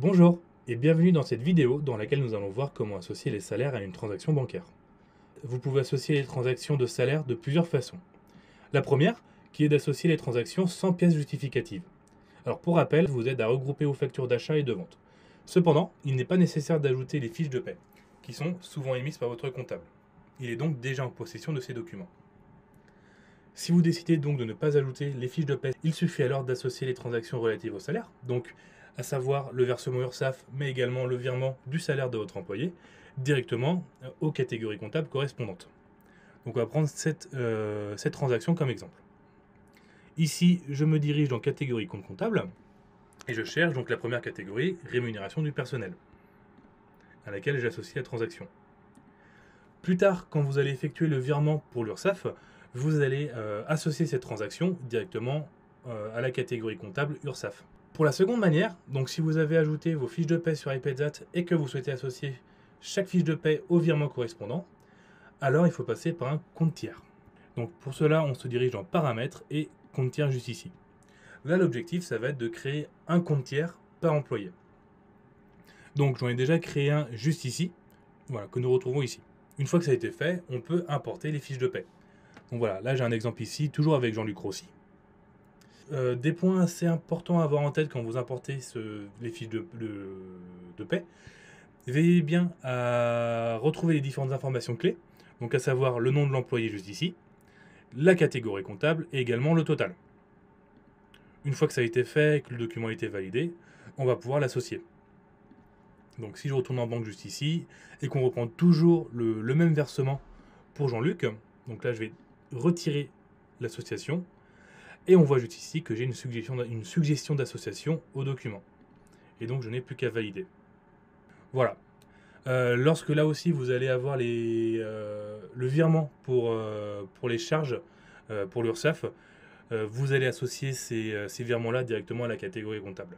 Bonjour et bienvenue dans cette vidéo dans laquelle nous allons voir comment associer les salaires à une transaction bancaire. Vous pouvez associer les transactions de salaire de plusieurs façons. La première, qui est d'associer les transactions sans pièces justificatives. Alors pour rappel, vous aide à regrouper vos factures d'achat et de vente. Cependant, il n'est pas nécessaire d'ajouter les fiches de paie, qui sont souvent émises par votre comptable. Il est donc déjà en possession de ces documents. Si vous décidez donc de ne pas ajouter les fiches de paie, il suffit alors d'associer les transactions relatives au salaire, donc à savoir le versement URSSAF, mais également le virement du salaire de votre employé, directement aux catégories comptables correspondantes. Donc on va prendre cette transaction comme exemple. Ici, je me dirige dans catégorie compte comptable, et je cherche donc la première catégorie, rémunération du personnel, à laquelle j'associe la transaction. Plus tard, quand vous allez effectuer le virement pour l'URSSAF, vous allez associer cette transaction directement à la catégorie comptable URSSAF. Pour la seconde manière, donc si vous avez ajouté vos fiches de paie sur iPaysat et que vous souhaitez associer chaque fiche de paie au virement correspondant, alors il faut passer par un compte tiers. Donc pour cela, on se dirige dans Paramètres et compte tiers juste ici. Là, l'objectif, ça va être de créer un compte tiers par employé. Donc j'en ai déjà créé un juste ici, voilà, que nous retrouvons ici. Une fois que ça a été fait, on peut importer les fiches de paie. Donc voilà, là j'ai un exemple ici, toujours avec Jean-Luc Rossi. Des points assez importants à avoir en tête quand vous importez les fiches de paie. Veillez bien à retrouver les différentes informations clés, donc à savoir le nom de l'employé juste ici, la catégorie comptable et également le total. Une fois que ça a été fait, que le document a été validé, on va pouvoir l'associer. Donc si je retourne en banque juste ici, et qu'on reprend toujours le même versement pour Jean-Luc, donc là je vais retirer l'association, et on voit juste ici que j'ai une suggestion d'association au document. Et donc je n'ai plus qu'à valider. Voilà. Lorsque là aussi vous allez avoir le virement pour les charges pour l'URSSAF, vous allez associer ces virements-là directement à la catégorie comptable.